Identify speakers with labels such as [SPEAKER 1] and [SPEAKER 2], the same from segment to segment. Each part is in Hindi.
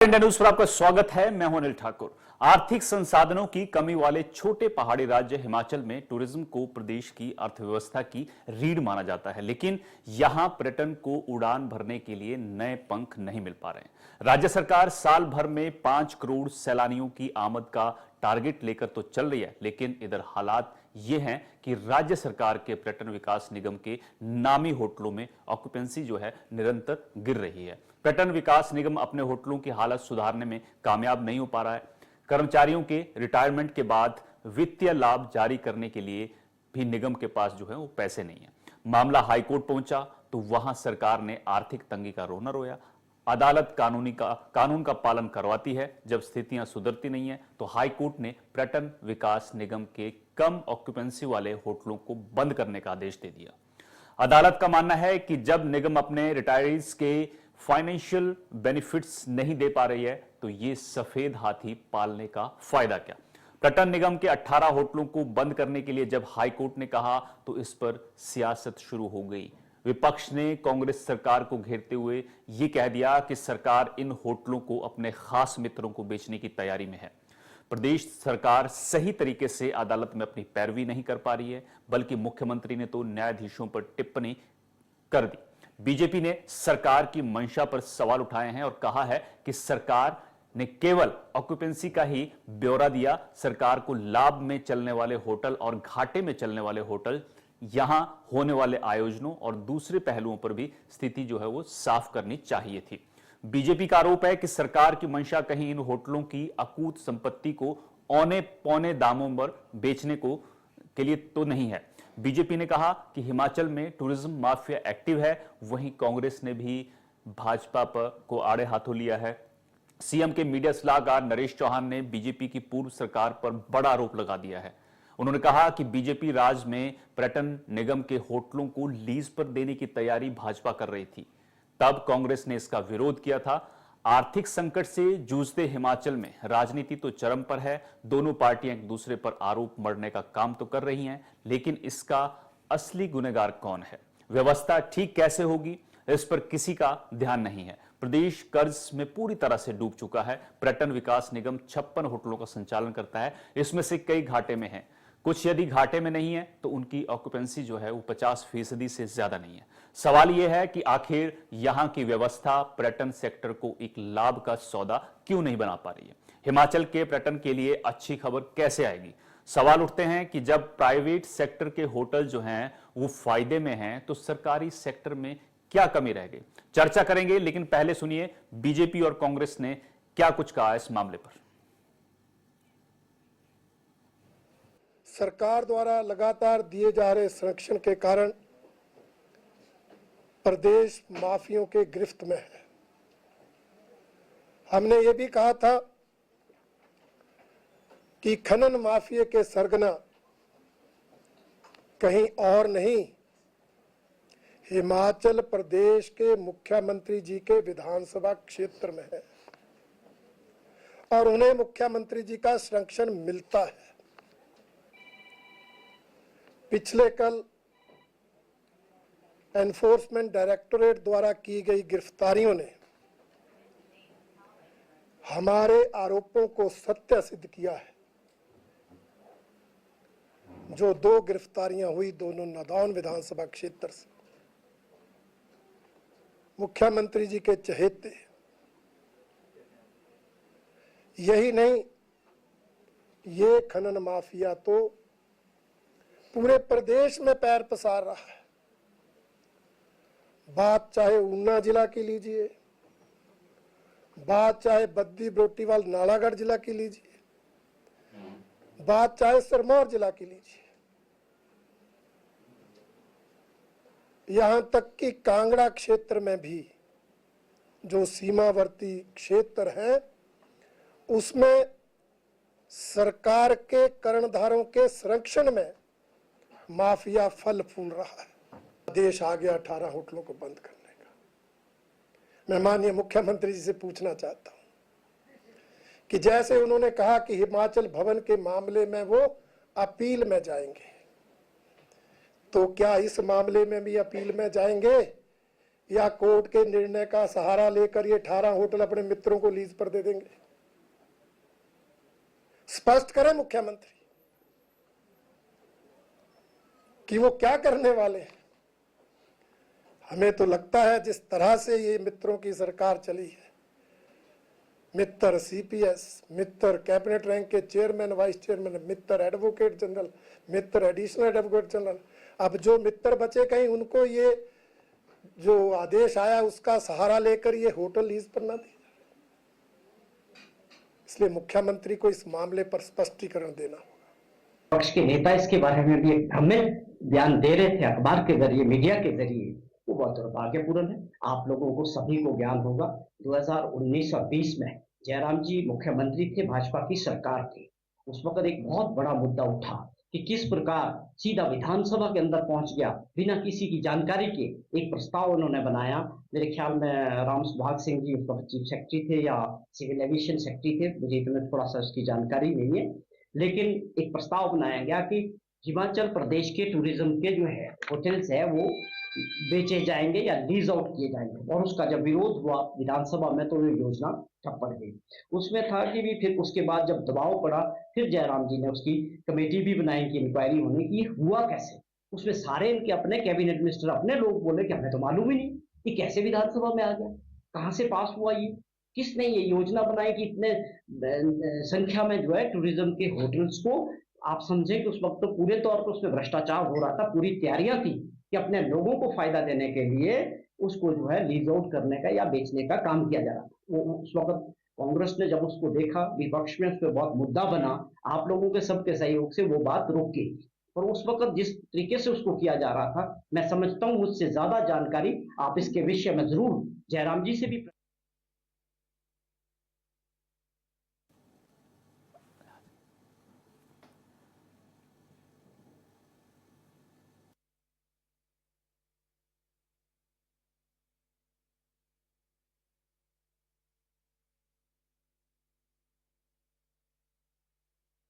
[SPEAKER 1] इंडिया न्यूज पर आपका स्वागत है। मैं हूं अनिल ठाकुर। आर्थिक संसाधनों की कमी वाले छोटे पहाड़ी राज्य हिमाचल में टूरिज्म को प्रदेश की अर्थव्यवस्था की रीढ़ माना जाता है, लेकिन यहां पर्यटन को उड़ान भरने के लिए नए पंख नहीं मिल पा रहे हैं। राज्य सरकार साल भर में 5 करोड़ सैलानियों की आमद का टारगेट लेकर तो चल रही है, लेकिन इधर हालात ये हैं कि राज्य सरकार के पर्यटन विकास निगम के नामी होटलों में ऑक्यूपेंसी जो है निरंतर गिर रही है। पर्यटन विकास निगम अपने होटलों की हालत सुधारने में कामयाब नहीं हो पा रहा है। कर्मचारियों के रिटायरमेंट के बाद वित्तीय लाभ जारी करने के लिए भी निगम के पास जो है वो पैसे नहीं है। मामला हाईकोर्ट पहुंचा तो वहां सरकार ने आर्थिक तंगी का रोना रोया। अदालत कानून का पालन करवाती है। जब स्थितियां सुधरती नहीं है तो हाईकोर्ट ने पर्यटन विकास निगम के कम ऑक्यूपेंसी वाले होटलों को बंद करने का आदेश दे दिया। अदालत का मानना है कि जब निगम अपने रिटायरीज के फाइनेंशियल बेनिफिट्स नहीं दे पा रही है तो ये सफेद हाथी पालने का फायदा क्या। पर्यटन निगम के 18 होटलों को बंद करने के लिए जब हाईकोर्ट ने कहा तो इस पर सियासत शुरू हो गई। विपक्ष ने कांग्रेस सरकार को घेरते हुए यह कह दिया कि सरकार इन होटलों को अपने खास मित्रों को बेचने की तैयारी में है। प्रदेश सरकार सही तरीके से अदालत में अपनी पैरवी नहीं कर पा रही है, बल्कि मुख्यमंत्री ने तो न्यायाधीशों पर टिप्पणी कर दी। बीजेपी ने सरकार की मंशा पर सवाल उठाए हैं और कहा है कि सरकार ने केवल ऑक्यूपेंसी का ही ब्यौरा दिया। सरकार को लाभ में चलने वाले होटल और घाटे में चलने वाले होटल, यहां होने वाले आयोजनों और दूसरे पहलुओं पर भी स्थिति जो है वो साफ करनी चाहिए थी। बीजेपी का आरोप है कि सरकार की मंशा कहीं इन होटलों की अकूत संपत्ति को औने पौने दामों पर बेचने के लिए तो नहीं है। बीजेपी ने कहा कि हिमाचल में टूरिज्म माफिया एक्टिव है, वहीं कांग्रेस ने भी भाजपा को आड़े हाथों लिया है। सीएम के मीडिया सलाहकार नरेश चौहान ने बीजेपी की पूर्व सरकार पर बड़ा आरोप लगा दिया है। उन्होंने कहा कि बीजेपी राज में पर्यटन निगम के होटलों को लीज पर देने की तैयारी भाजपा कर रही थी, तब कांग्रेस ने इसका विरोध किया था। आर्थिक संकट से जूझते हिमाचल में राजनीति तो चरम पर है। दोनों पार्टियां एक दूसरे पर आरोप मढ़ने का काम तो कर रही हैं, लेकिन इसका असली गुनहगार कौन है, व्यवस्था ठीक कैसे होगी, इस पर किसी का ध्यान नहीं है। प्रदेश कर्ज में पूरी तरह से डूब चुका है। पर्यटन विकास निगम 56 होटलों का संचालन करता है, इसमें से कई घाटे में हैं। कुछ यदि घाटे में नहीं है तो उनकी ऑक्यूपेंसी जो है वो 50% से ज्यादा नहीं है। सवाल यह है कि आखिर यहां की व्यवस्था पर्यटन सेक्टर को एक लाभ का सौदा क्यों नहीं बना पा रही है। हिमाचल के पर्यटन के लिए अच्छी खबर कैसे आएगी। सवाल उठते हैं कि जब प्राइवेट सेक्टर के होटल जो हैं वो फायदे में हैं तो सरकारी सेक्टर में क्या कमी रह गई। चर्चा करेंगे, लेकिन पहले सुनिए बीजेपी और कांग्रेस ने क्या कुछ कहा इस मामले पर।
[SPEAKER 2] सरकार द्वारा लगातार दिए जा रहे संरक्षण के कारण प्रदेश माफियों के गिरफ्त में है। हमने ये भी कहा था कि खनन माफिया के सरगना कहीं और नहीं, हिमाचल प्रदेश के मुख्यमंत्री जी के विधानसभा क्षेत्र में है और उन्हें मुख्यमंत्री जी का संरक्षण मिलता है। पिछले कल एनफोर्समेंट डायरेक्टोरेट द्वारा की गई गिरफ्तारियों ने हमारे आरोपों को सत्य सिद्ध किया है। जो 2 गिरफ्तारियां हुई, दोनों नादौन विधानसभा क्षेत्र से, मुख्यमंत्री जी के चहेते। यही नहीं, ये खनन माफिया तो पूरे प्रदेश में पैर पसार रहा है। बात चाहे ऊना जिला की लीजिए, बात चाहे बद्दी बरोटीवाल नालागढ़ जिला की लीजिए, बात चाहे सिरमौर जिला की लीजिए, यहां तक कि कांगड़ा क्षेत्र में भी जो सीमावर्ती क्षेत्र है उसमें सरकार के कर्णधारों के संरक्षण में माफिया फल फूल रहा है। देश आ गया 18 होटलों को बंद करने का। मैं माननीय मुख्यमंत्री जी से पूछना चाहता हूं कि जैसे उन्होंने कहा कि हिमाचल भवन के मामले में वो अपील में जाएंगे, तो क्या इस मामले में भी अपील में जाएंगे या कोर्ट के निर्णय का सहारा लेकर ये 18 होटल अपने मित्रों को लीज पर दे देंगे? स्पष्ट करें मुख्यमंत्री कि वो क्या करने वाले हैं। हमें तो लगता है जिस तरह से ये मित्रों की सरकार चली है, मित्र सीपीएस, मित्र कैबिनेट रैंक के चेयरमैन, वाइस चेयरमैन, मित्र एडवोकेट जनरल, मित्र एडिशनल एडवोकेट जनरल, अब जो मित्र बचे कहीं उनको ये जो आदेश आया उसका सहारा लेकर ये होटल लीज पर ना दिया। इसलिए मुख्यमंत्री को इस मामले पर स्पष्टीकरण देना होगा।
[SPEAKER 3] पक्ष के नेता इसके बारे में भी भ्रमित बयान दे रहे थे अखबार के जरिए, मीडिया के जरिए, वो बहुत दुर्भाग्यपूर्ण है। आप लोगों को सभी को ज्ञान होगा 2019 और 20 में जयराम जी मुख्यमंत्री थे, भाजपा की सरकार थी। उस वक्त एक बहुत बड़ा मुद्दा उठा कि किस प्रकार सीधा विधानसभा के अंदर पहुंच गया बिना किसी की जानकारी के। एक प्रस्ताव उन्होंने बनाया, मेरे ख्याल में राम सुभाग सिंह जी उस वक्त चीफ सेक्रेटरी थे या सिविल एविएशन सेक्रेटरी थे, मुझे इतना थोड़ा सा उसकी जानकारी नहीं है, लेकिन एक प्रस्ताव बनाया गया कि हिमाचल प्रदेश के टूरिज्म के जो है होटल्स है वो बेचे जाएंगे या लीज आउट किए जाएंगे। और उसका जब विरोध हुआ विधानसभा में तो ये योजना ठप पड़ गई। उसमें था कि भी फिर उसके बाद जब दबाव पड़ा फिर जयराम जी ने उसकी कमेटी भी बनाई कि इंक्वायरी होने की हुआ कैसे। उसमें सारे इनके अपने कैबिनेट मिनिस्टर अपने लोग बोले कि हमें तो मालूम ही नहीं कि कैसे विधानसभा में आ गया, कहाँ से पास हुआ, ये किसने ये योजना बनाई कि इतने संख्या में जो है टूरिज्म के होटल्स को। आप समझें कि उस वक्त तो पूरे तौर पर उसमें भ्रष्टाचार हो रहा था, पूरी तैयारियां थी कि अपने लोगों को फायदा देने के लिए उसको जो है लीज आउट करने का या बेचने का काम किया जा रहा था। वो उस वक्त कांग्रेस ने जब उसको देखा, विपक्ष में उस पर बहुत मुद्दा बना, आप लोगों के सबके सहयोग से वो बात रुक गई। और उस वक्त जिस तरीके से उसको किया जा रहा था, मैं समझता हूं मुझसे ज्यादा जानकारी आप इसके विषय में जरूर जयराम जी से भी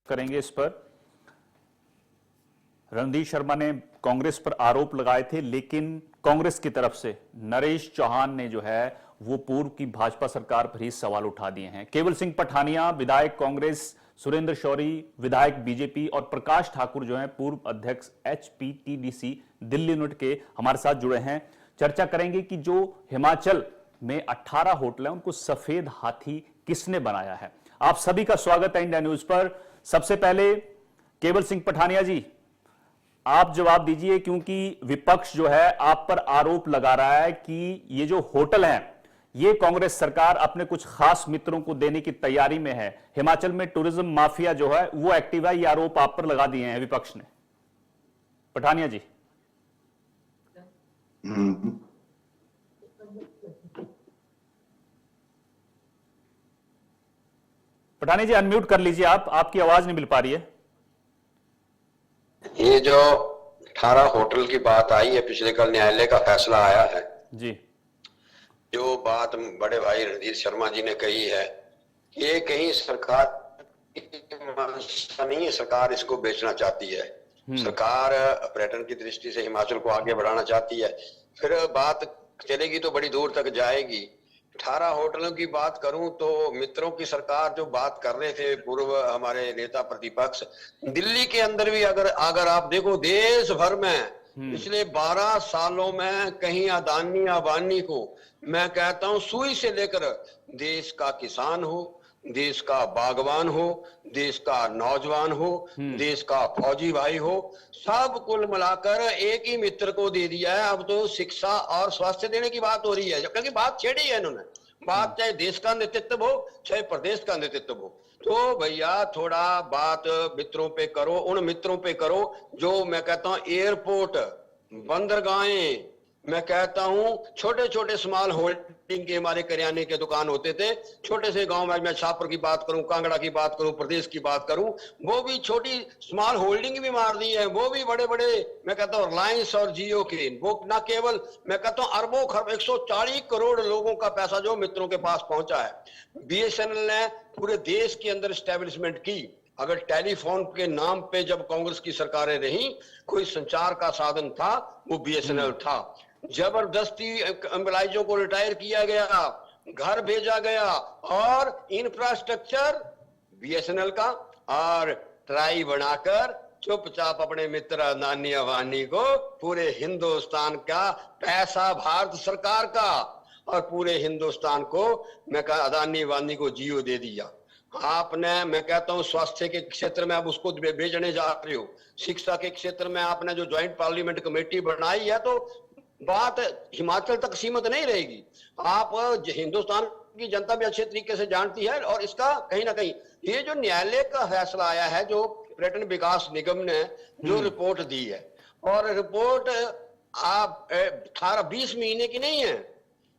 [SPEAKER 1] करेंगे। इस पर रणधीर शर्मा ने कांग्रेस पर आरोप लगाए थे, लेकिन कांग्रेस की तरफ से नरेश चौहान ने जो है वो पूर्व की भाजपा सरकार पर ही सवाल उठा दिए हैं। केवल सिंह पठानिया विधायक कांग्रेस, सुरेंद्र शौरी विधायक बीजेपी और प्रकाश ठाकुर जो हैं पूर्व अध्यक्ष HPTDC दिल्ली यूनिट के हमारे साथ जुड़े हैं। चर्चा करेंगे कि जो हिमाचल में 18 होटल हैं उनको सफेद हाथी किसने बनाया है। आप सभी का स्वागत है इंडिया न्यूज पर। सबसे पहले केवल सिंह पठानिया जी, आप जवाब दीजिए, क्योंकि विपक्ष जो है आप पर आरोप लगा रहा है कि ये जो होटल हैं ये कांग्रेस सरकार अपने कुछ खास मित्रों को देने की तैयारी में है। हिमाचल में टूरिज्म माफिया जो है वो एक्टिव है, ये आरोप आप पर लगा दिए हैं विपक्ष ने। पठानिया जी। पठानिया जी अनम्यूट कर लीजिए, आपकी आवाज नहीं मिल पा रही है।
[SPEAKER 4] ये जो 18 होटल की बात आई है, पिछले कल न्यायालय का फैसला आया है
[SPEAKER 1] जी।
[SPEAKER 4] जो बात बड़े भाई रणधीर शर्मा जी ने कही है, ये कहीं सरकार नहीं है, सरकार इसको बेचना चाहती है। सरकार पर्यटन की दृष्टि से हिमाचल को आगे बढ़ाना चाहती है। फिर बात चलेगी तो बड़ी दूर तक जाएगी। 18 होटलों की बात करूं तो मित्रों की सरकार जो बात कर रहे थे पूर्व हमारे नेता प्रतिपक्ष, दिल्ली के अंदर भी अगर आप देखो, देश भर में पिछले 12 सालों में कहीं अदानी अंबानी को, मैं कहता हूं सुई से लेकर देश का किसान हो, देश का बागवान हो, देश का नौजवान हो, देश का फौजी भाई हो, सब कुल मिलाकर एक ही मित्र को दे दिया है। अब तो शिक्षा और स्वास्थ्य देने की बात हो रही है, क्योंकि बात छेड़ी है इन्होंने। बात चाहे देश का नेतृत्व हो चाहे प्रदेश का नेतृत्व हो, तो भैया थोड़ा बात मित्रों पे करो, उन मित्रों पे करो जो मैं कहता हूं एयरपोर्ट, बंदरगाहें, मैं कहता हूं छोटे छोटे स्मॉल होल्डिंग के हमारे करियाने के दुकान होते थे, छोटे से गांव में, मैं छापर की बात करूं, कांगड़ा की बात करूं, प्रदेश की बात करूं, वो भी छोटी स्मॉल होल्डिंग भी मार दी है। वो भी बड़े बड़े मैं कहता हूं रिलायंस और जियो के, वो ना केवल मैं कहता हूं अरबों खरब 140 करोड़ लोगों का पैसा जो मित्रों के पास पहुंचा है। BSNL ने पूरे देश के अंदर स्टैब्लिशमेंट की। अगर टेलीफोन के नाम पे जब कांग्रेस की सरकारें रही, कोई संचार का साधन था वो BSNL था। जबरदस्ती एम्प्लॉइजों को रिटायर किया गया, घर भेजा गया, और इंफ्रास्ट्रक्चर बीएसएनएल का और ट्राई बनाकर चुपचाप अपने मित्र अदानी अंबानी को पूरे हिंदुस्तान का पैसा भारत सरकार का और पूरे हिंदुस्तान को मैं अदानी अंबानी को जियो दे दिया आपने। मैं कहता हूं स्वास्थ्य के क्षेत्र में आप उसको भेजने जा रहे हो, शिक्षा के क्षेत्र में आपने जो ज्वाइंट पार्लियामेंट कमेटी बनाई है, तो बात हिमाचल तक सीमित नहीं रहेगी। आप हिंदुस्तान की जनता भी अच्छे तरीके से जानती है। और इसका कहीं ना कहीं ये जो न्यायालय का फैसला आया है, जो पर्यटन विकास निगम ने जो रिपोर्ट दी है, और रिपोर्ट आप 18-20 महीने की नहीं है,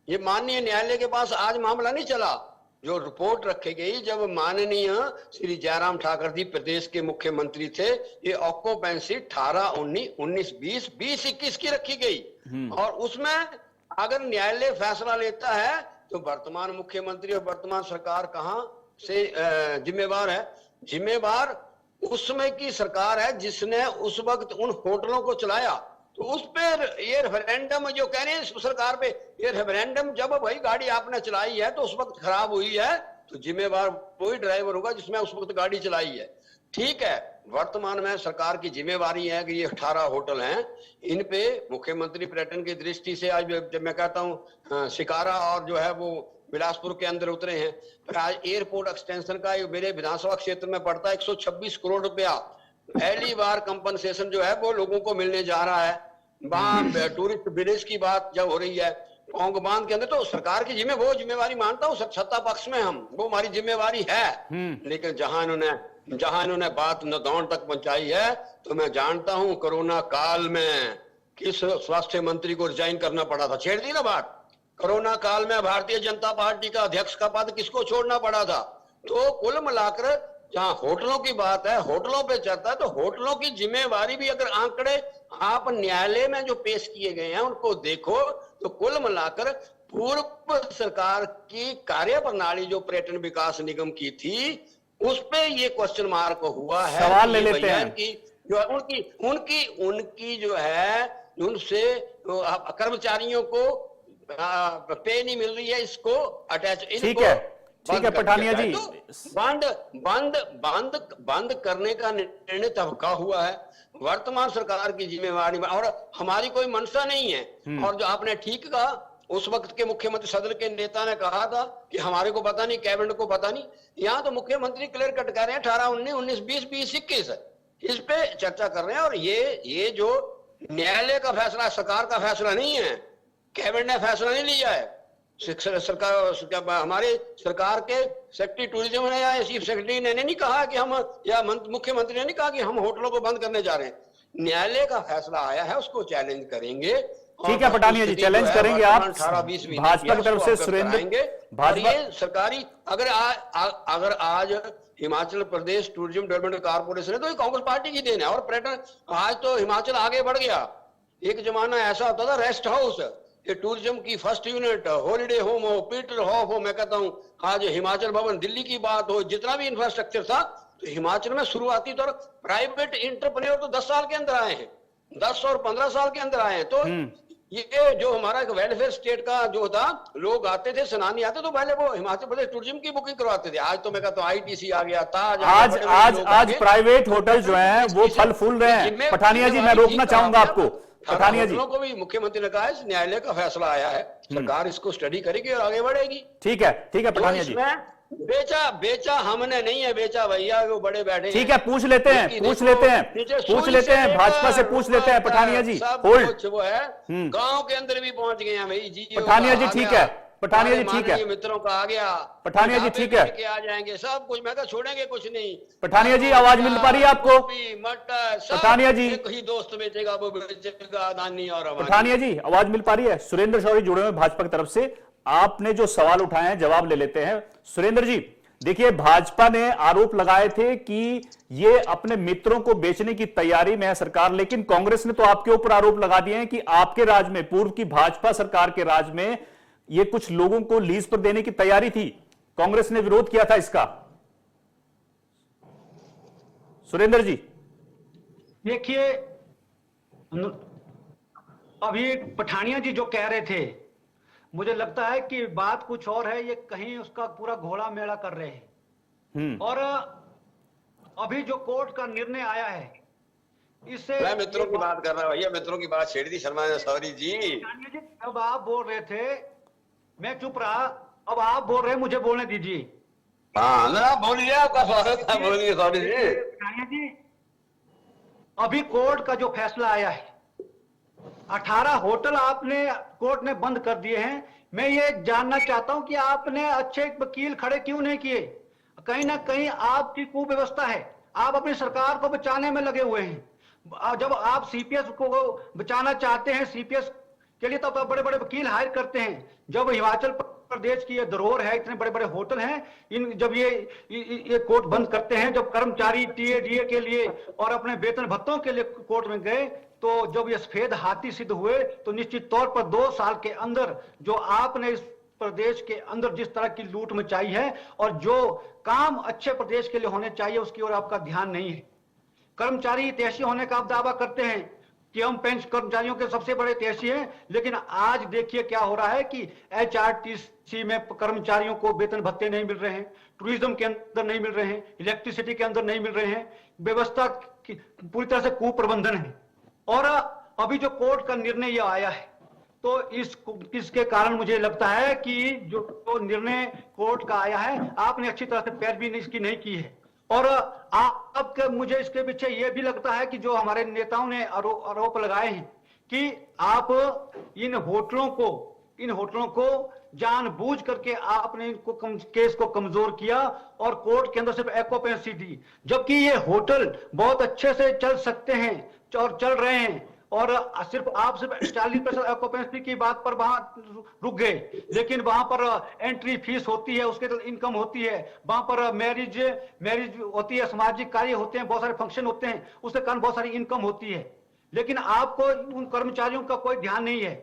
[SPEAKER 4] ये माननीय न्यायालय के पास आज मामला नहीं चला। जो रिपोर्ट रखी गई जब माननीय श्री जयराम ठाकुर जी प्रदेश के मुख्यमंत्री थे, ये ऑक्यूपेंसी 18, 19, 20, 21 की रखी गई। और उसमें अगर न्यायालय फैसला लेता है तो वर्तमान मुख्यमंत्री और वर्तमान सरकार कहां से जिम्मेवार है? जिम्मेवार उस समय की सरकार है जिसने उस वक्त उन होटलों को चलाया। तो उस पर ये रेफरेंडम जो कह रहे हैं सरकार पे, ये रेफरेंडम जब भाई गाड़ी आपने चलाई है तो उस वक्त खराब हुई है, तो जिम्मेवार वही ड्राइवर होगा जिसमें उस वक्त गाड़ी चलाई है। ठीक है, वर्तमान में सरकार की जिम्मेवारी है कि ये 18 होटल हैं, इन पे मुख्यमंत्री पर्यटन की दृष्टि से आज जब मैं कहता हूँ शिकारा और जो है वो बिलासपुर के अंदर उतरे हैं। पर आज एयरपोर्ट एक्सटेंशन का मेरे विधानसभा क्षेत्र में पड़ता है 126 करोड़ रुपया। पहली बार कंपनसेशन जो है वो लोगों को मिलने जा रहा है। वहां टूरिस्ट विलेज की बात जब हो रही है पोंग बांध के अंदर, तो सरकार की जिम्मेवारी मानता हूँ, सत्ता पक्ष में हम, वो हमारी जिम्मेवारी है। लेकिन जहां इन्होंने बात नदौन तक पहुंचाई है, तो मैं जानता हूं कोरोना काल में किस स्वास्थ्य मंत्री को रिजाइन करना पड़ा था। छेड़ दी ना बात। कोरोना काल में भारतीय जनता पार्टी का अध्यक्ष का पद किसको छोड़ना पड़ा था। तो कुल मिलाकर जहां होटलों की बात है, होटलों पे चर्चा है, तो होटलों की जिम्मेवारी भी अगर आंकड़े आप न्यायालय में जो पेश किए गए हैं उनको देखो, तो कुल मिलाकर पूर्व सरकार की कार्य प्रणाली जो पर्यटन विकास निगम की थी, उस पे ये क्वेश्चन मार्क हुआ है।
[SPEAKER 1] सवाल ले लेते हैं
[SPEAKER 4] कि जो उनकी जो है उनसे कर्मचारियों को पे नहीं मिल रही है, इसको अटैच,
[SPEAKER 1] ठीक है पठानिया जी,
[SPEAKER 4] बंद करने का निर्णय तब का हुआ है। वर्तमान सरकार की जिम्मेवारी और हमारी कोई मंशा नहीं है। और जो आपने ठीक कहा, उस वक्त के मुख्यमंत्री सदन के नेता ने कहा था कि हमारे को पता नहीं, कैबिनेट को पता नहीं। यहाँ तो मुख्यमंत्री क्लियर कट कह रहे हैं 18, 19, 20, 21 इस पे चर्चा कर रहे हैं। और ये जो न्यायालय का फैसला, सरकार का फैसला नहीं है, कैबिनेट ने फैसला नहीं लिया है। सरकार हमारे सरकार के सेक्रेटरी टूरिज्म ने या चीफ सेक्रेटरी ने नहीं कहा कि हम, या मुख्यमंत्री ने नहीं कहा कि हम होटलों को बंद करने जा रहे हैं। न्यायालय का फैसला आया है, उसको चैलेंज करेंगे।
[SPEAKER 1] ठीक है पठानिया जी, चैलेंज करेंगे आप
[SPEAKER 4] 18-20
[SPEAKER 1] भाजपा की तरफ से। सुरेंद्र,
[SPEAKER 4] भाजपा ये सरकारी अगर आज Himachal Pradesh tourism development corporation है तो ये कांग्रेस पार्टी की देन है। और पर्यटन आज तो हिमाचल आगे बढ़ गया। एक जमाना ऐसा होता था रेस्ट हाउस, ये टूरिज्म की फर्स्ट यूनिट, हॉलिडे होम हो, पीटर हॉफ हो, मैं कहता हूँ आज हिमाचल भवन, दिल्ली की बात हो, जितना भी इंफ्रास्ट्रक्चर था, तो हिमाचल में शुरुआती तौर प्राइवेट इंटरप्रेन्योर तो 10 साल के अंदर आए हैं, 10 और 15 साल के अंदर आए हैं। तो ये जो हमारा वेलफेयर स्टेट का जो था, लोग आते थे, सेनानी आते, तो पहले वो हिमाचल प्रदेश टूरिज्म की बुकिंग करवाते थे। आज तो मैं कहता हूँ आईटीसी आ गया, ताज
[SPEAKER 1] आज प्राइवेट होटल जो हैं वो फल फूल रहे हैं। पठानिया जी, मैं रोकना चाहूंगा आपको। पठानिया जी
[SPEAKER 4] को भी मुख्यमंत्री ने कहा है न्यायालय का फैसला आया है, सरकार इसको स्टडी करेगी और आगे बढ़ेगी।
[SPEAKER 1] ठीक है पठानिया जी।
[SPEAKER 4] बेचा हमने नहीं है, बेचा भैया वो बड़े बैठे।
[SPEAKER 1] ठीक है, पूछ लेते हैं भाजपा से पूछ लेते हैं। पठानिया जी होल्ड,
[SPEAKER 4] वो है गांव के अंदर भी पहुंच गए हैं भाई जी।
[SPEAKER 1] पठानिया जी ठीक है, पठानिया जी ठीक है,
[SPEAKER 4] मित्रों का आ गया,
[SPEAKER 1] पठानिया जी ठीक है,
[SPEAKER 4] आ जाएंगे सब कुछ, मैं छोड़ेंगे कुछ नहीं।
[SPEAKER 1] पठानिया जी आवाज मिल पा रही है आपको? पठानिया जी,
[SPEAKER 4] एक ही दोस्त बेचेगा, वो बेचेगा अदानी और
[SPEAKER 1] पठानिया जी आवाज मिल पा रही है? सुरेंद्र शौरी जुड़े हुए भाजपा की तरफ से, आपने जो सवाल उठाए हैं जवाब ले लेते हैं। सुरेंद्र जी देखिए, भाजपा ने आरोप लगाए थे कि ये अपने मित्रों को बेचने की तैयारी में है सरकार, लेकिन कांग्रेस ने तो आपके ऊपर आरोप लगा दिए हैं कि आपके राज में, पूर्व की भाजपा सरकार के राज में ये कुछ लोगों को लीज पर देने की तैयारी थी, कांग्रेस ने विरोध किया था इसका। सुरेंद्र जी
[SPEAKER 5] देखिए, अभी पठानिया जी जो कह रहे थे, मुझे लगता है कि बात कुछ और है, ये कहीं उसका पूरा घोड़ा मेला कर रहे हैं। और अभी जो कोर्ट का निर्णय आया है, इससे
[SPEAKER 4] मैं मित्रों की बात कर रहा हूं भैया, मित्रों की बात छेड़ दी शर्मा ने, सॉरी जी।
[SPEAKER 5] अब आप बोल रहे थे, मैं चुप रहा, अब आप बोल रहे हैं, मुझे बोलने दीजिए।
[SPEAKER 4] हाँ ना, बोलिए, आपका स्वागत है, बोलिए। सॉरी
[SPEAKER 5] जी, अभी कोर्ट का जो फैसला आया है, 18 होटल आपने कोर्ट ने बंद कर दिए हैं। मैं ये जानना चाहता हूं कि आपने अच्छे वकील खड़े क्यों नहीं किए? कहीं ना कहीं आपकी कुव्यवस्था है, आप अपनी सरकार को बचाने में लगे हुए हैं। जब आप सीपीएस को बचाना चाहते हैं, सीपीएस के लिए तब तो बड़े बड़े वकील हायर करते हैं। जब हिमाचल प्रदेश की ये धरोहर है, इतने बड़े बड़े होटल हैं, इन जब ये कोर्ट बंद करते हैं, जब कर्मचारी टीए डीए के लिए और अपने वेतन भत्तों के लिए कोर्ट में गए, तो जब ये सफेद हाथी सिद्ध हुए, तो निश्चित तौर पर 2 साल के अंदर जो आपने इस प्रदेश के अंदर जिस तरह की लूट मचाई है और जो काम अच्छे प्रदेश के लिए होने चाहिए उसकी ओर आपका ध्यान नहीं है। कर्मचारी हितैषी होने का आप दावा करते हैं कि हम पेंशन कर्मचारियों के सबसे बड़े हितैषी हैं, लेकिन आज देखिए क्या हो रहा है कि एचआरटीसी में कर्मचारियों को वेतन भत्ते नहीं मिल रहे हैं, टूरिज्म के अंदर नहीं मिल रहे हैं, इलेक्ट्रिसिटी के अंदर नहीं मिल रहे हैं, व्यवस्था की पूरी तरह से कुप्रबंधन है। और अभी जो कोर्ट का निर्णय यह आया है, तो इसके कारण मुझे लगता है कि जो निर्णय कोर्ट का आया है, आपने अच्छी तरह से पैरवी इसकी नहीं की है। और आपके मुझे इसके पीछे यह भी लगता है कि जो हमारे नेताओं ने आरोप लगाए हैं कि आप इन होटलों को जानबूझ करके आपने इनको केस को कमजोर किया और कोर्ट के अंदर सिर्फ एक्यूपेंसी दी, जबकि ये होटल बहुत अच्छे से चल सकते हैं और चल रहे हैं। और सिर्फ 40% ऑक्यूपेंसी की बात पर वहां रुक गए, लेकिन वहां पर एंट्री फीस होती है, उसके इनकम होती है, वहां पर मैरिज होती है, सामाजिक कार्य होते हैं, बहुत सारे फंक्शन होते हैं, उसके कारण बहुत सारी इनकम होती है, लेकिन आपको उन कर्मचारियों का कोई ध्यान नहीं है।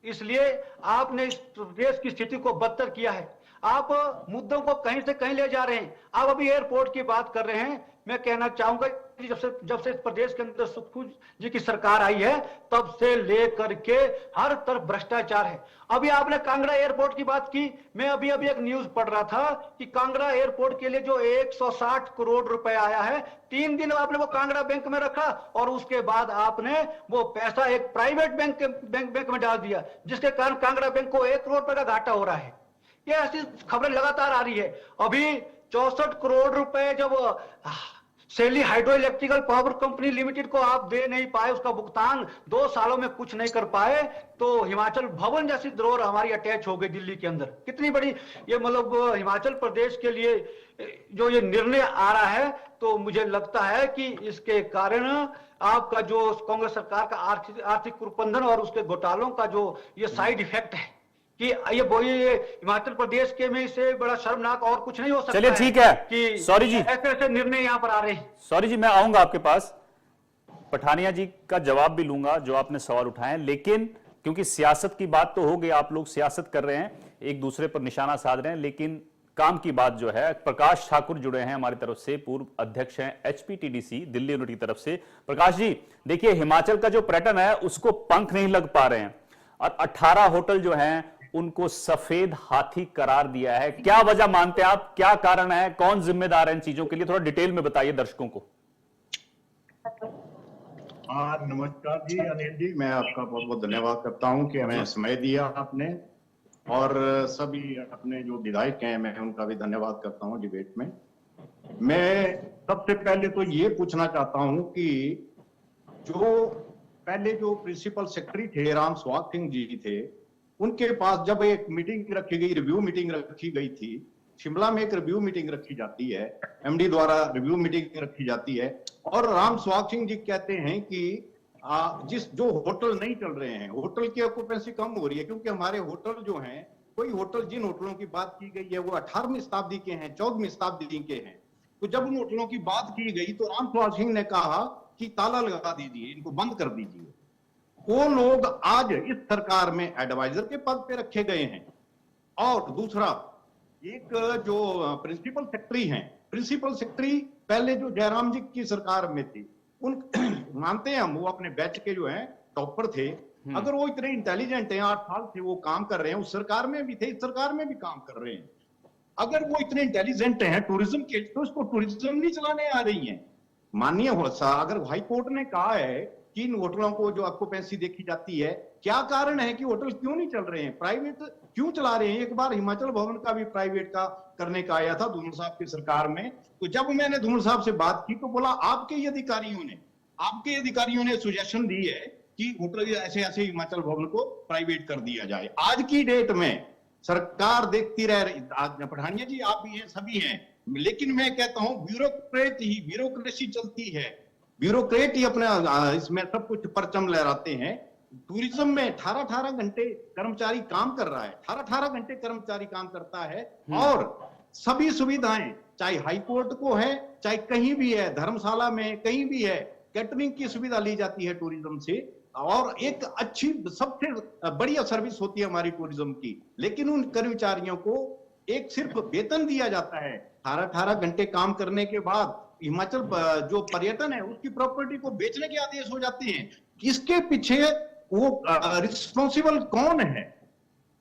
[SPEAKER 5] इसलिए आपने इस देश की स्थिति को बदतर किया है। आप मुद्दों को कहीं से कहीं ले जा रहे हैं। आप अभी एयरपोर्ट की बात कर रहे हैं। मैं कहना चाहूंगा कि जब से इस प्रदेश के अंदर सुखबीर जी की सरकार आई है, तब से लेकर के हर तरफ भ्रष्टाचार है। अभी आपने कांगड़ा एयरपोर्ट की बात की, मैं अभी एक न्यूज पढ़ रहा था कि कांगड़ा एयरपोर्ट के लिए जो 160 करोड़ रुपए आया है, 3 दिन आपने वो कांगड़ा बैंक में रखा और उसके बाद आपने वो पैसा एक प्राइवेट बैंक में डाल दिया, जिसके कारण कांगड़ा बैंक को 1 करोड़ रुपए का घाटा हो रहा है। ये ऐसी खबरें लगातार आ रही है। अभी 64 करोड़ रुपए जब Sailee hydro electrical power company limited को आप दे नहीं पाए, उसका भुगतान 2 सालों में कुछ नहीं कर पाए, तो हिमाचल भवन जैसी धरोहर हमारी अटैच हो गई दिल्ली के अंदर। कितनी बड़ी ये मतलब हिमाचल प्रदेश के लिए जो ये निर्णय आ रहा है, तो मुझे लगता है कि इसके कारण आपका जो कांग्रेस सरकार का आर्थिक कुप्रबंधन और उसके घोटालों का जो ये साइड इफेक्ट है कि ये हिमाचल प्रदेश के में से बड़ा शर्मनाक और कुछ नहीं हो सकता।
[SPEAKER 1] चलिए ठीक है
[SPEAKER 5] कि
[SPEAKER 1] सॉरी जी,
[SPEAKER 5] ऐसे निर्णय यहाँ पर आ रहे हैं।
[SPEAKER 1] सॉरी जी, मैं आऊंगा आपके पास, पठानिया जी का जवाब भी लूंगा जो आपने सवाल उठाए, लेकिन क्योंकि सियासत की बात तो हो गई, आप लोग सियासत कर रहे हैं, एक दूसरे पर निशाना साध रहे हैं, लेकिन काम की बात जो है, प्रकाश ठाकुर जुड़े हैं हमारी तरफ से, पूर्व अध्यक्ष हैं एचपीटीडीसी दिल्ली यूनिट की तरफ से। प्रकाश जी देखिए, हिमाचल का जो पर्यटन है उसको पंख नहीं लग पा रहे हैं और 18 होटल जो हैं उनको सफेद हाथी करार दिया है। क्या वजह मानते हैं आप, क्या कारण है, कौन जिम्मेदार है इन चीजों के लिए? थोड़ा डिटेल में बताइए दर्शकों को।
[SPEAKER 6] नमस्कार जी अनिल जी, मैं आपका बहुत बहुत धन्यवाद करता हूं कि हमें समय दिया आपने, और सभी अपने जो विधायक हैं मैं उनका भी धन्यवाद करता हूं डिबेट में। मैं सबसे पहले तो ये पूछना चाहता हूं कि जो पहले जो प्रिंसिपल सेक्रेटरी थे राम स्वागत सिंह जी थे, उनके पास जब एक मीटिंग रखी गई, रिव्यू मीटिंग रखी गई थी, शिमला में एक रिव्यू मीटिंग रखी जाती है, एमडी द्वारा रिव्यू मीटिंग रखी जाती है, और राम स्वागत सिंह जी कहते हैं कि जो होटल नहीं चल रहे हैं, होटल की ऑक्यूपेंसी कम हो रही है, क्योंकि हमारे होटल जो हैं, कोई होटल, जिन होटलों की बात की गई है वो 18वीं शताब्दी के हैं, 14वीं शताब्दी के हैं। तो जब उन होटलों की बात की गई तो राम स्वागत सिंह ने कहा कि ताला लगा दीजिए, इनको बंद कर दीजिए। वो लोग आज इस सरकार में एडवाइजर के पद पे रखे गए हैं। और दूसरा, एक जो प्रिंसिपल सेक्रेटरी हैं, प्रिंसिपल सेक्रेटरी पहले जो जयराम जी की सरकार में थी, उन मानते हैं हम, वो अपने बैच के जो हैं टॉपर थे, अगर वो इतने इंटेलिजेंट हैं, 8 साल से वो काम कर रहे हैं, उस सरकार में भी थे, इस सरकार में भी काम कर रहे हैं, अगर वो इतने इंटेलिजेंट हैं टूरिज्म के, तो उसको टूरिज्म नहीं चलाने आ रही है। माननीय अगर हाई कोर्ट ने कहा है कि इन होटलों को जो ऑक्यूपेंसी देखी जाती है, क्या कारण है कि होटल क्यों नहीं चल रहे हैं, प्राइवेट क्यों चला रहे हैं? एक बार हिमाचल भवन का भी प्राइवेट का करने का आया था धूमल साहब की सरकार में, तो जब मैंने धूमल साहब से बात की तो बोला आपके अधिकारियों ने सुजेशन दी है कि होटल ऐसे ऐसे हिमाचल भवन को प्राइवेट कर दिया जाए। आज की डेट में सरकार देखती रह रही, पठानिया जी आप भी हैं, सभी हैं, लेकिन मैं कहता हूं ब्यूरोक्रेसी चलती है, ब्यूरोक्रेट ही अपने इसमें सब कुछ परचम लहराते हैं। टूरिज्म में 18 घंटे कर्मचारी काम कर रहा है, 18 घंटे कर्मचारी काम करता है, और सभी सुविधाएं चाहे हाई कोर्ट को है, चाहे कहीं भी है, धर्मशाला में कहीं भी है, कैटरिंग की सुविधा ली जाती है टूरिज्म से, और एक अच्छी सबसे बढ़िया सर्विस होती है हमारी टूरिज्म की। लेकिन उन कर्मचारियों को एक सिर्फ वेतन दिया जाता है, 18 घंटे काम करने के बाद हिमाचल जो पर्यटन है उसकी प्रॉपर्टी को बेचने के आदेश हो जाते हैं। इसके पीछे वो रिस्पॉन्सिबल कौन है?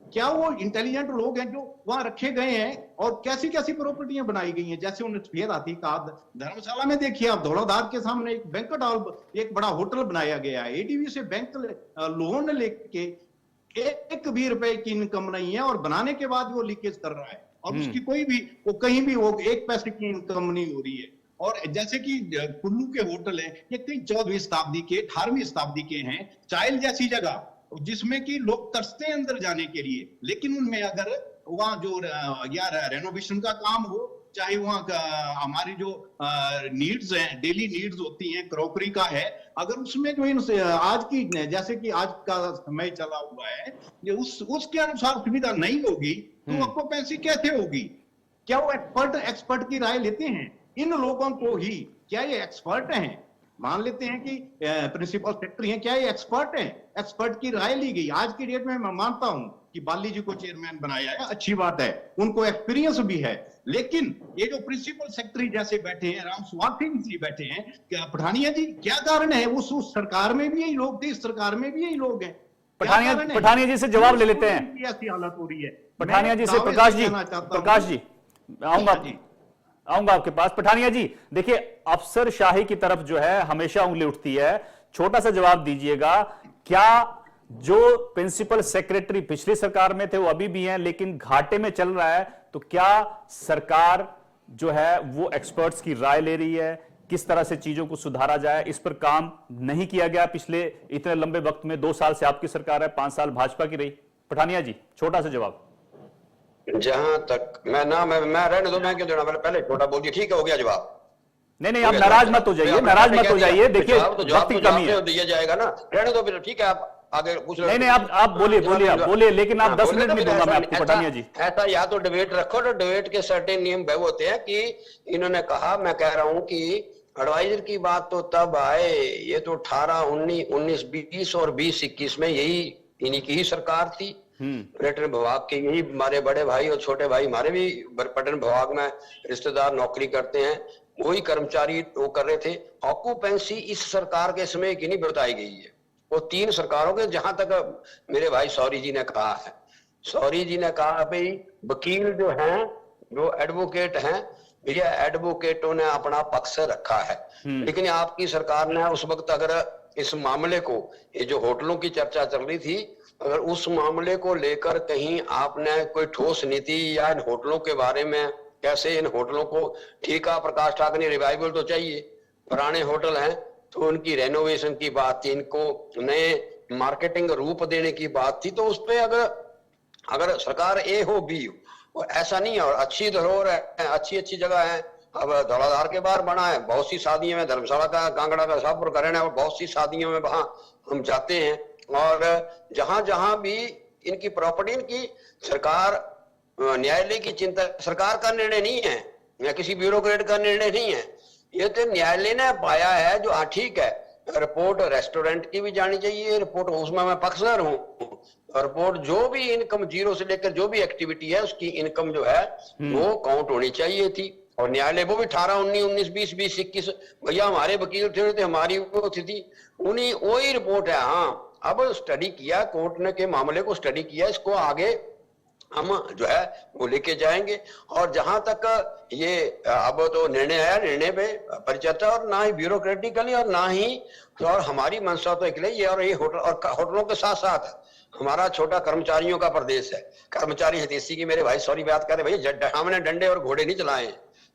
[SPEAKER 6] क्या वो इंटेलिजेंट लोग हैं जो वहां रखे गए हैं, और कैसी कैसी प्रॉपर्टियां बनाई गई हैं? जैसे उन्हें सफेद हाथी का धर्मशाला में देखिए आप, धौलाधार के सामने एक बैंक्वेट हॉल, एक बड़ा होटल बनाया गया है, एडीबी से बैंक लोन लेके 1 भी रुपए की इनकम नहीं है, और बनाने के बाद वो लीकेज कर रहा है, और उसकी कोई भी वो कहीं भी वो 1 पैसे की इनकम नहीं हो रही है। और जैसे कि कुल्लू के होटल हैं, ये कई 14वीं शताब्दी के 18वीं शताब्दी के हैं, चाइल जैसी जगह जिसमें कि लोग तरसते हैं अंदर जाने के लिए, लेकिन उनमें अगर वहाँ जो यार रेनोवेशन का काम हो, चाहे वहाँ का हमारी जो नीड्स हैं, डेली नीड्स होती हैं, क्रॉकरी का है, अगर उसमें जो आज की जैसे कि आज का समय चला हुआ है, ये उसके अनुसार सुविधा नहीं होगी तो ऑक्यूपेंसी कैसे होगी? क्या वो एक्सपर्ट की राय लेते हैं? इन लोगों को ही, क्या ये एक्सपर्ट हैं? मान लेते हैं कि प्रिंसिपल सेक्रेटरी हैं, क्या ये एक्सपर्ट हैं? एक्सपर्ट की राय ली गई। आज की डेट में मैं मानता हूं कि बाली जी को चेयरमैन बनाया है, अच्छी बात है, उनको एक्सपीरियंस भी है, लेकिन ये जो प्रिंसिपल सेक्रेटरी जैसे बैठे हैं, राम स्वार्थी जी बैठे हैं, क्या पठानिया जी क्या कारण है? उस सरकार में भी यही लोग थे, इस सरकार में भी यही लोग हैं।
[SPEAKER 1] पठानिया जी से जवाब ले लेते हैं।
[SPEAKER 6] ऐसी हालत हो रही है।
[SPEAKER 1] पठानिया जी से प्रकाश जी आऊंगा आपके पास। पठानिया जी देखिए, अफसरशाही की तरफ जो है हमेशा उंगली उठती है, छोटा सा जवाब दीजिएगा, क्या जो प्रिंसिपल सेक्रेटरी पिछली सरकार में थे वो अभी भी हैं लेकिन घाटे में चल रहा है, तो क्या सरकार जो है वो एक्सपर्ट्स की राय ले रही है? किस तरह से चीजों को सुधारा जाए, इस पर काम नहीं किया गया पिछले इतने लंबे वक्त में? 2 साल से आपकी सरकार है, 5 साल भाजपा की रही। पठानिया जी छोटा सा जवाब।
[SPEAKER 4] जहां तक मैं रहने दो, मैं क्यों देना, मैंने पहले छोटा बोल दिया, ठीक है, हो गया जवाब।
[SPEAKER 1] नहीं आप नाराज मत हो जाइए, नाराज मत हो जाइए, देखिए वक्त की कमी है,
[SPEAKER 4] दिया जाएगा ना, रहने दो फिर, ठीक है, आप आगे पूछ रहे।
[SPEAKER 1] नहीं आप बोलिए, लेकिन आप 10 मिनट में दूंगा मैं आपको। पठानिया जी
[SPEAKER 4] ऐसा या तो डिबेट रखो, तो डिबेट के सर्टेन नियम वह होते हैं कि इन्होंने कहा, मैं कह रहा हूं कि एडवाइजर की बात तो तब आए, ये तो 18, 19, 20 और 20-21 में यही इन्हीं की ही सरकार थी। पर्यटन विभाग के यही हमारे बड़े भाई और छोटे भाई, हमारे भी पर्यटन विभाग में रिश्तेदार नौकरी करते हैं, वही कर्मचारी वो कर रहे थे। ऑक्यूपेंसी इस सरकार के समय की नहीं बताई गई है, वो 3 सरकारों के, जहां तक मेरे भाई सौरी जी ने कहा है, सौरी जी ने कहा भाई वकील जो हैं, जो एडवोकेट हैं, भैया एडवोकेटों ने अपना पक्ष रखा है, लेकिन आपकी सरकार ने उस वक्त अगर इस मामले को, ये जो होटलों की चर्चा चल रही थी, अगर उस मामले को लेकर कहीं आपने कोई ठोस नीति या इन होटलों के बारे में, कैसे इन होटलों को ठीका प्रकाश ठाकरे रिवाइवल तो चाहिए, पुराने होटल हैं तो उनकी रेनोवेशन की बात थी, इनको नए मार्केटिंग रूप देने की बात थी, तो उस पर अगर सरकार ए हो बी हो, और ऐसा नहीं है, और अच्छी धरोहर है, अच्छी जगह है। अब धौलाधार के बाहर बना है, बहुत सी शादियों में, धर्मशाला का, कांगड़ा का, शाहपुर का रहना है, और बहुत सी शादियों में वहां हम जाते हैं, और जहां भी इनकी प्रॉपर्टी, इनकी सरकार, न्यायालय की चिंता, सरकार का निर्णय नहीं है या किसी ब्यूरोक्रेट का निर्णय नहीं है, ये तो न्यायालय ने पाया है। जो हाँ ठीक है, रिपोर्ट रेस्टोरेंट की भी जानी चाहिए, रिपोर्ट उसमें मैं पक्षधर हूँ, रिपोर्ट जो भी इनकम 0 से लेकर जो भी एक्टिविटी है उसकी इनकम जो है वो काउंट होनी चाहिए थी। और न्यायालय वो भी 18, 19, 20, 21 भैया हमारे वकील थे, हमारी वो थी, उन्हीं वही रिपोर्ट है। हाँ, अब स्टडी किया, कोर्ट ने के मामले को स्टडी किया, इसको आगे हम जो है वो लेके जाएंगे। और जहां तक ये अब तो निर्णय आया, निर्णय पे परिचर्चा, और ना ही ब्यूरोक्रेटिकली और ना ही तो, और हमारी मंशा तो एक ये, और ये होटलों के साथ साथ हमारा छोटा कर्मचारियों का प्रदेश है। कर्मचारी हितैषी की मेरे भाई सॉरी बात कर रहे, भैया हमने डंडे और घोड़े नहीं चलाए।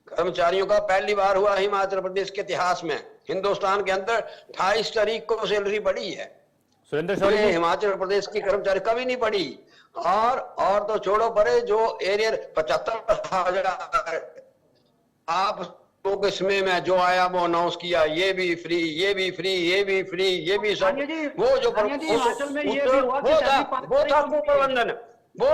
[SPEAKER 4] कर्मचारियों का पहली बार हुआ हिमाचल प्रदेश के इतिहास में, हिंदुस्तान के अंदर 28 तारीख को सैलरी बढ़ी है।
[SPEAKER 1] सुरेंद्र शौरी जी,
[SPEAKER 4] हिमाचल प्रदेश की कर्मचारी कभी नहीं बढ़ी। और तो छोड़ो परे जो एरियर 75,000 आप लोग इसमें में जो आया वो अनाउंस किया, ये भी फ्री, ये भी फ्री, ये भी फ्री, ये भी सब, वो जो वो था कुप्रबंधन, वो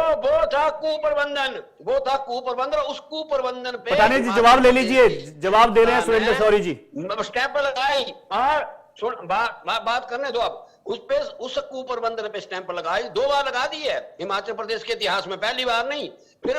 [SPEAKER 4] था कुप्रबंधन, वो था कुप्रबंधन। उस कुप्रबंधन पे
[SPEAKER 1] पठानिया जी जवाब ले लीजिए, जवाब दे रहे हैं सुरेंद्र शौरी जी।
[SPEAKER 4] स्टैंप लगाई और बात करने दो आप। उस कुप्रबंधन पे स्टैंप लगाई, 2 बार लगा दी है हिमाचल प्रदेश के इतिहास में, पहली बार नहीं। फिर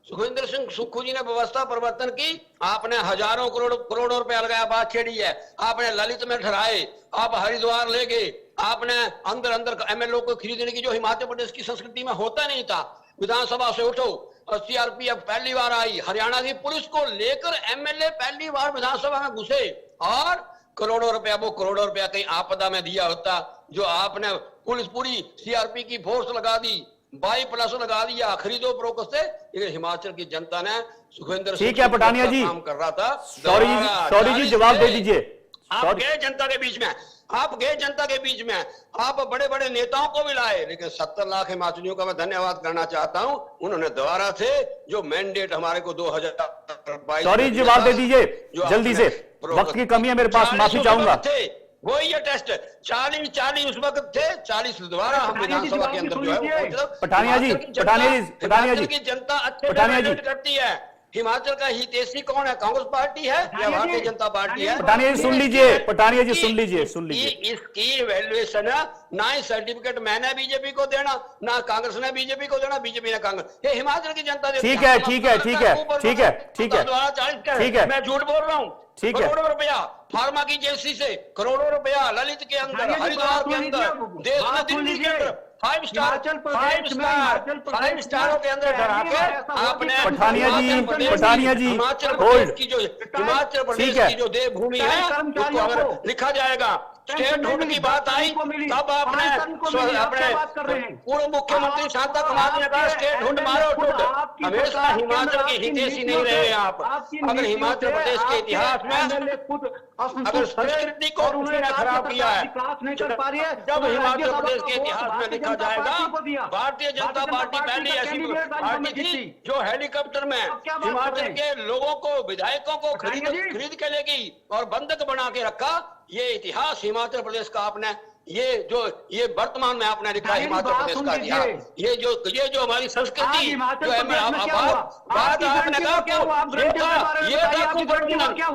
[SPEAKER 4] सुखविंदर सिंह सुक्खू जी ने व्यवस्था परिवर्तन की, आपने हजारों करोड़ों रुपया लगाया, बात छेड़ी है। आपने ललित में ठहराए, आप हरिद्वार ले गए, आपने अंदर एमएलए को खरीदने की, जो हिमाचल प्रदेश की संस्कृति में होता नहीं था। विधानसभा से उठो और सीआरपीएफ पहली बार आई, हरियाणा की पुलिस को लेकर एमएलए पहली बार विधानसभा में घुसे, और करोड़ों रुपया, वो करोड़ों रुपया कहीं आपदा में दिया होता, जो आपने पुलिस पूरी सीआरपी की फोर्स लगा दी, 22+ लगा दिया खरीदो फरोख्त से। लेकिन हिमाचल की जनता ने सुखविंदर
[SPEAKER 1] ठीक है पठानिया जी,
[SPEAKER 4] काम कर रहा था।
[SPEAKER 1] शौरी जी जवाब दे दीजिए।
[SPEAKER 4] आप गए जनता के बीच में, आप गए जनता के बीच में, आप बड़े बड़े नेताओं को भी लाए, लेकिन 70 लाख हिमाचलियों का मैं धन्यवाद करना चाहता हूं, उन्होंने दोबारा से जो मैंडेट हमारे को 2022
[SPEAKER 1] शौरी जी जवाब दे दीजिए जल्दी से, वक्त की कमी है मेरे पास, माफी चाहूंगा।
[SPEAKER 4] वो ये टेस्ट 40 उस वक्त थे, 40 दोबारा हम विधानसभा के अंदर जो है
[SPEAKER 1] पठानिया जी
[SPEAKER 4] की जनता अच्छे करती है। हिमाचल का हितैषी कौन है? कांग्रेस पार्टी है या भारतीय जनता पार्टी है?
[SPEAKER 1] पठानिया जी सुन लीजिए, पठानिया जी सुन लीजिए,
[SPEAKER 4] इसकी इवैल्यूएशन ना ही सर्टिफिकेट मैंने बीजेपी को देना, ना कांग्रेस ने बीजेपी को देना, बीजेपी ने कांग्रेस, ये हिमाचल की जनता देती है।
[SPEAKER 1] ठीक है, ठीक है, ठीक है, ठीक है, ठीक है,
[SPEAKER 4] 40
[SPEAKER 1] ठीक है,
[SPEAKER 4] मैं झूठ बोल रहा हूँ।
[SPEAKER 1] ठीक है,
[SPEAKER 4] करोड़ों रुपया फार्मा की एजेंसी से, करोड़ों रुपया ललित के अंदर, हरिद्वार के अंदर, देश में दिल्ली के अंदर 5 स्टारों के अंदर डरा के आपने
[SPEAKER 1] पठानिया जी
[SPEAKER 4] हिमाचल प्रदेश की जो देवभूमि है उसको अगर लिखा जाएगा, स्टेट हुड की बात आई तब आपने अपने पूर्व मुख्यमंत्री शांता कुमार ने कहा स्टेट हुड मारो टूट। हमेशा हिमाचल के हितैषी नहीं रहे आप। अगर हिमाचल प्रदेश के इतिहास में अगर संस्कृति को उन्होंने खराब किया है, जब हिमाचल प्रदेश के इतिहास में लिखा जाएगा, भारतीय जनता पार्टी पहली ऐसी पार्टी थी जो हेलीकॉप्टर में हिमाचल के लोगों को, विधायकों को खरीद के ले गई और बंधक बना के रखा। ये इतिहास हिमाचल प्रदेश का आपने, ये वर्तमान में आपने लिखा हिमाचल प्रदेश का इतिहास, ये जो हमारी संस्कृति जो है, बात आपने कहा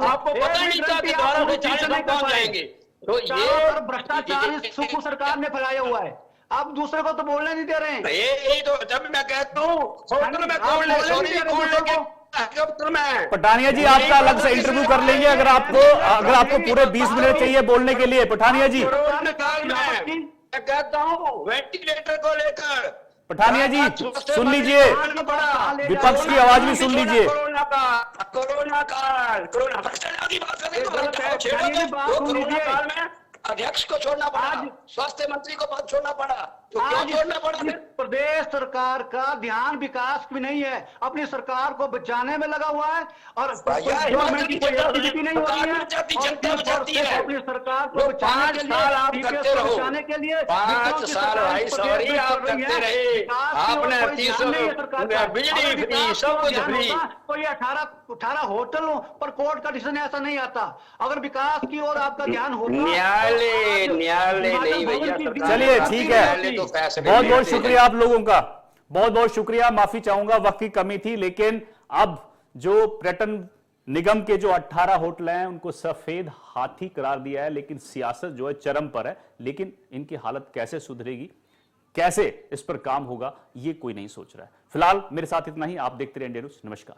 [SPEAKER 4] आपको पता नहीं था कि 12 से 40 तक पहुंच जाएंगे। तो ये
[SPEAKER 5] भ्रष्टाचार सुक्खू सरकार ने फैलाया हुआ है, आप दूसरे को तो बोलने नहीं दे रहे हैं।
[SPEAKER 4] यही तो जब मैं कहता हूँ
[SPEAKER 1] पठानिया जी आपका अलग से इंटरव्यू कर लेंगे अगर आपको पूरे 20 मिनट चाहिए बोलने के लिए। पठानिया जी
[SPEAKER 4] मैं कहता हूँ वेंटिलेटर को लेकर,
[SPEAKER 1] पठानिया जी सुन लीजिए, विपक्ष की आवाज भी सुन लीजिए।
[SPEAKER 4] कोरोना काल की बात करें, अध्यक्ष को छोड़ना पड़ा, स्वास्थ्य मंत्री को पद छोड़ना पड़ा, तो क्यों छोड़ना पड़ा?
[SPEAKER 5] प्रदेश सरकार का ध्यान विकास भी नहीं है, अपनी सरकार को बचाने में लगा हुआ है और गवर्नमेंट की कोई एक्टिविटी नहीं हो रही है। अपनी सरकार को बचाने के लिए
[SPEAKER 4] 5 साल भाई सॉरी आप करते रहे, आपने 30 बिजली फ्री, सब कुछ फ्री।
[SPEAKER 5] कोई 18 होटलों पर कोर्ट का डिसीजन ऐसा नहीं आता। अगर विकास की ओर आपका ध्यान होता,
[SPEAKER 4] न्यायालय नहीं भैया।
[SPEAKER 1] चलिए ठीक है, बहुत बहुत शुक्रिया आप लोगों का, बहुत बहुत शुक्रिया। माफी चाहूंगा, वक्त की कमी थी, लेकिन अब जो पर्यटन निगम के जो 18 होटल हैं उनको सफेद हाथी करार दिया है, लेकिन सियासत जो है चरम पर है। लेकिन इनकी हालत कैसे सुधरेगी, कैसे इस पर काम होगा, ये कोई नहीं सोच रहा है। फिलहाल मेरे साथ इतना ही। आप देखते रहिए इंडिया न्यूज़। नमस्कार।